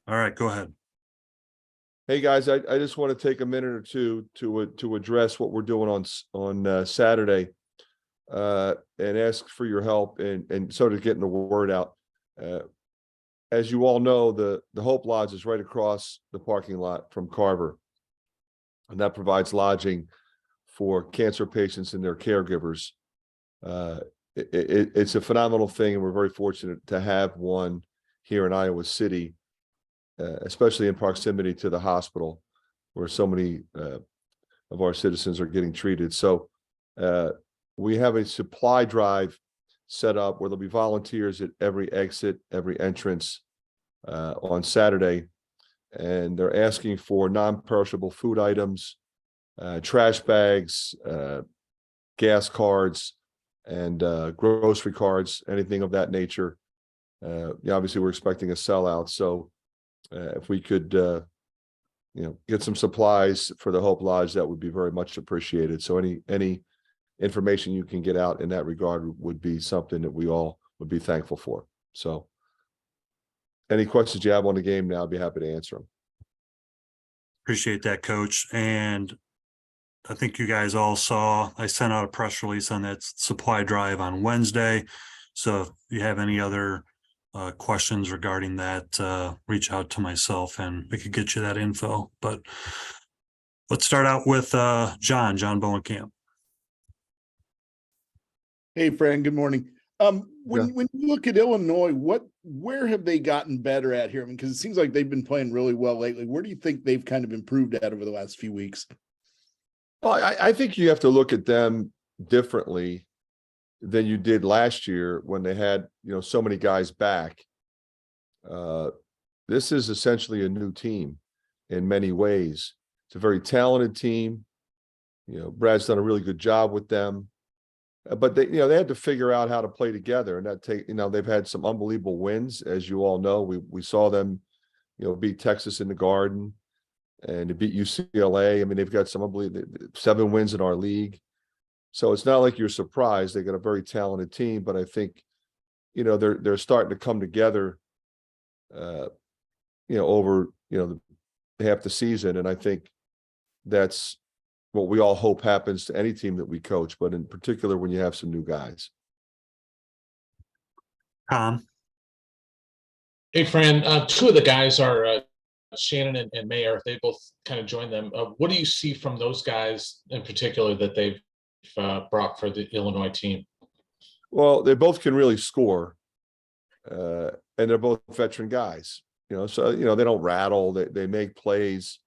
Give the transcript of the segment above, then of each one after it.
All right, go ahead. Hey guys, I just want to take a minute or two to address what we're doing on Saturday, and ask for your help and sort of getting the word out. Uh, as you all know, the Hope Lodge is right across the parking lot from Carver, and that provides lodging for cancer patients and their caregivers. It's a phenomenal thing, and we're very fortunate to have one here in Iowa City, especially in proximity to the hospital where so many of our citizens are getting treated. So we have a supply drive set up where there'll be volunteers at every exit, every entrance on Saturday. And they're asking for non-perishable food items, trash bags, gas cards, and grocery cards, anything of that nature. Obviously, we're expecting a sellout. So if we could, get some supplies for the Hope Lodge, that would be very much appreciated. So any information you can get out in that regard would be something that we all would be thankful for. So any questions you have on the game now, I'd be happy to answer them. Appreciate that, Coach. And I think you guys all saw, I sent out a press release on that supply drive on Wednesday. So if you have any other questions regarding that, reach out to myself and we could get you that info. But let's start out with John Bowenkamp. Hey, Fran, good morning. When you look at Illinois, where have they gotten better at here? I mean, because it seems like they've been playing really well lately. Where do you think they've kind of improved at over the last few weeks? Well, I think you have to look at them differently than you did last year when they had, so many guys back. This is essentially a new team in many ways. It's a very talented team. Brad's done a really good job with them. But they had to figure out how to play together, and they've had some unbelievable wins, as you all know. We saw them, beat Texas in the Garden, and to beat UCLA. I mean, they've got some unbelievable 7 wins in our league. So it's not like you're surprised. They got a very talented team, but I think, they're starting to come together, over half the season, and I think that's what we all hope happens to any team that we coach, but in particular when you have some new guys. Hey, Fran, 2 of the guys are Shannon and Mayer. They both kind of joined them. What do you see from those guys in particular that they've brought for the Illinois team? Well, they both can really score, and they're both veteran guys. So they don't rattle. They make plays.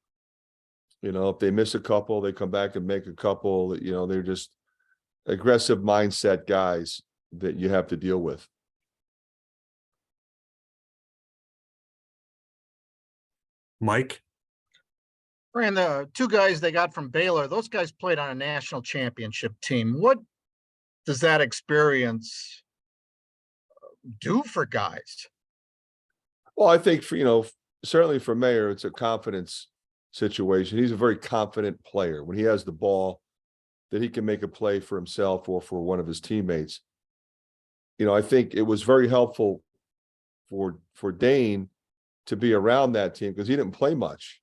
If they miss a couple, they come back and make a couple. They're just aggressive mindset guys that you have to deal with. Mike? Fran, the 2 guys they got from Baylor, those guys played on a national championship team. What does that experience do for guys? Well, I think certainly for Mayer, it's a confidence situation. He's a very confident player. When he has the ball, that he can make a play for himself or for one of his teammates. I think it was very helpful for Dane to be around that team because he didn't play much.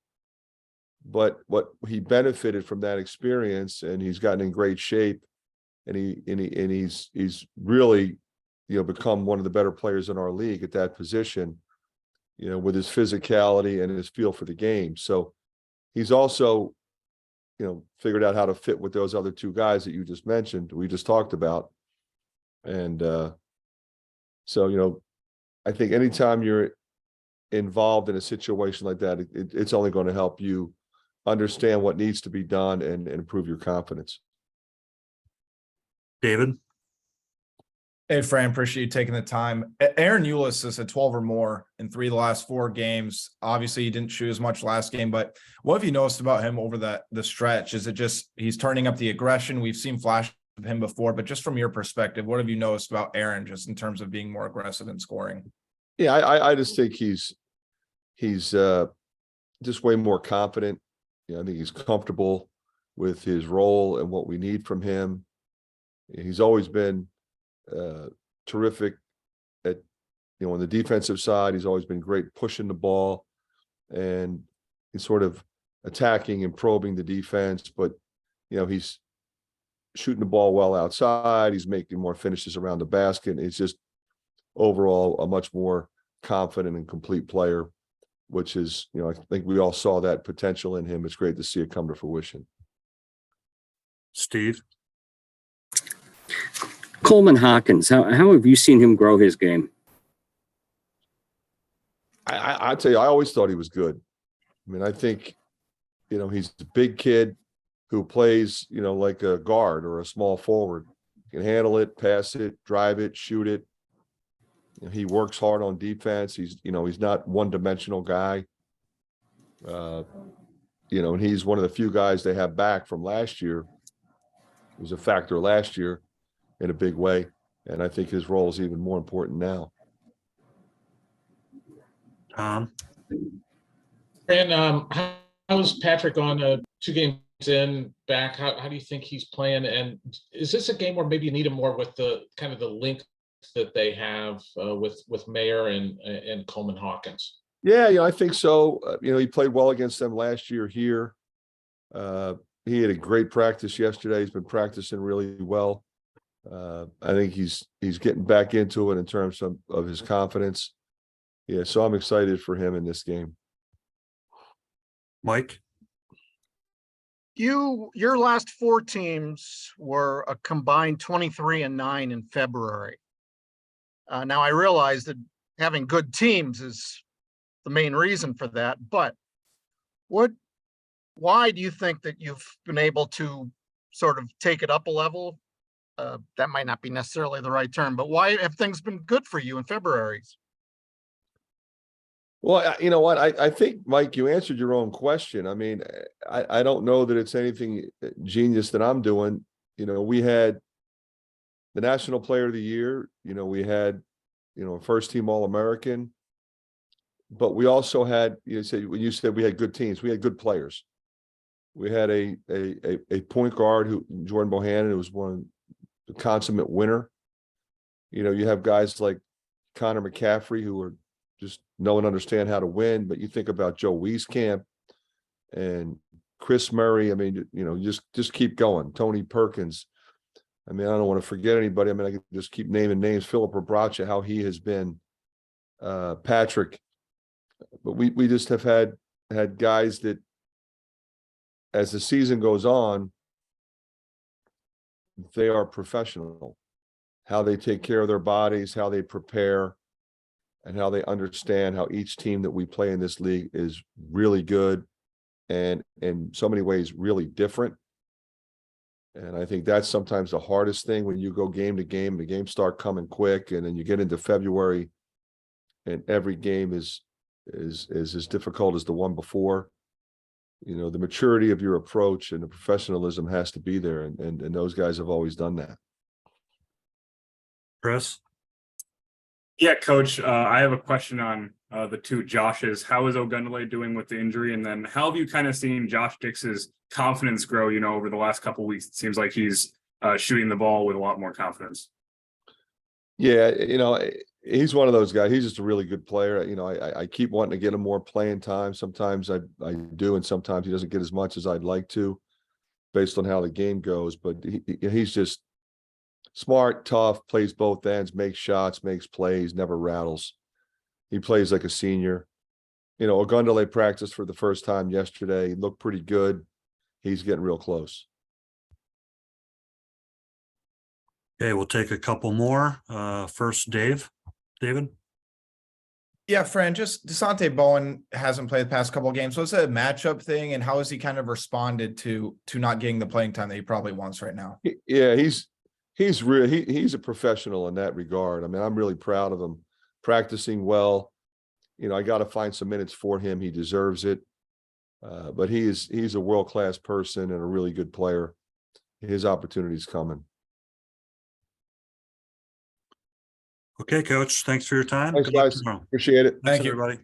But what he benefited from that experience, and he's gotten in great shape, and he's really become one of the better players in our league at that position, with his physicality and his feel for the game. So he's also, figured out how to fit with those other 2 guys that you just mentioned, we just talked about. And so, I think anytime you're involved in a situation like that, it's only going to help you understand what needs to be done and improve your confidence. David? Hey, Fran, appreciate you taking the time. Aaron Eulis is at 12 or more in 3 of the last 4 games. Obviously, he didn't shoot as much last game, but what have you noticed about him over the stretch? Is it just he's turning up the aggression? We've seen flashes of him before, but just from your perspective, what have you noticed about Aaron just in terms of being more aggressive in scoring? Yeah, I just think he's just way more confident. I think he's comfortable with his role and what we need from him. He's always been terrific at, on the defensive side. He's always been great pushing the ball. and he's sort of attacking and probing the defense, but he's shooting the ball well outside. He's making more finishes around the basket. It's just overall a much more confident and complete player, which is, I think we all saw that potential in him. It's great to see it come to fruition. Steve? Coleman Hawkins, how have you seen him grow his game? I tell you, I always thought he was good. I mean, I think, he's a big kid who plays, like a guard or a small forward. Can handle it, pass it, drive it, shoot it. He works hard on defense. He's not one-dimensional guy. And he's one of the few guys they have back from last year. He was a factor last year in a big way, and I think his role is even more important now. Tom? And how's Patrick on 2 games in back? How do you think he's playing? And is this a game where maybe you need him more with the kind of the link that they have with Mayer and Coleman Hawkins? Yeah, I think so. He played well against them last year here. He had a great practice yesterday. He's been practicing really well. I think he's getting back into it in terms of his confidence. Yeah, so I'm excited for him in this game. Mike? Your last 4 teams were a combined 23-9 in February. Now I realize that having good teams is the main reason for that, but why do you think that you've been able to sort of take it up a level? That might not be necessarily the right term, but why have things been good for you in February? Well, you know what? I think, Mike, you answered your own question. I mean, I don't know that it's anything genius that I'm doing. We had the National Player of the Year. We had, first team All-American. But we also had, when you said we had good teams, we had good players. We had a point guard Jordan Bohannon, who was the consummate winner. You have guys like Connor McCaffery, who are just know and understand how to win. But you think about Joe Wieskamp and Chris Murray. I mean, just keep going. Tony Perkins. I mean, I don't want to forget anybody. I mean, I could just keep naming names. Philip Rabracha, how he has been. Patrick. But we just have had guys that, as the season goes on, they are professional. How they take care of their bodies, how they prepare, and how they understand how each team that we play in this league is really good and in so many ways really different. And I think that's sometimes the hardest thing when you go game to game. The games start coming quick, and then you get into February, and every game is as difficult as the one before. The maturity of your approach and the professionalism has to be there, and those guys have always done that. Chris? Yeah, Coach, I have a question on the 2 Joshes. How is Ogundele doing with the injury? And then how have you kind of seen Josh Dix's confidence grow, over the last couple of weeks? It seems like he's shooting the ball with a lot more confidence. Yeah, he's one of those guys. He's just a really good player. I keep wanting to get him more playing time. Sometimes I do, and sometimes he doesn't get as much as I'd like to based on how the game goes. But he's just smart, tough, plays both ends, makes shots, makes plays, never rattles. He plays like a senior. Ogundele practiced for the first time yesterday. He looked pretty good. He's getting real close. Okay, we'll take a couple more. First, David? Yeah, Fran, just DeSante Bowen hasn't played the past couple of games. So it's a matchup thing, and how has he kind of responded to not getting the playing time that he probably wants right now? Yeah, he's a professional in that regard. I mean, I'm really proud of him practicing well. I got to find some minutes for him. He deserves it. But he's a world-class person and a really good player. His opportunity's coming. Okay, Coach. Thanks for your time. Thanks, Good luck guys. tomorrow. Appreciate it. Thank you. Everybody.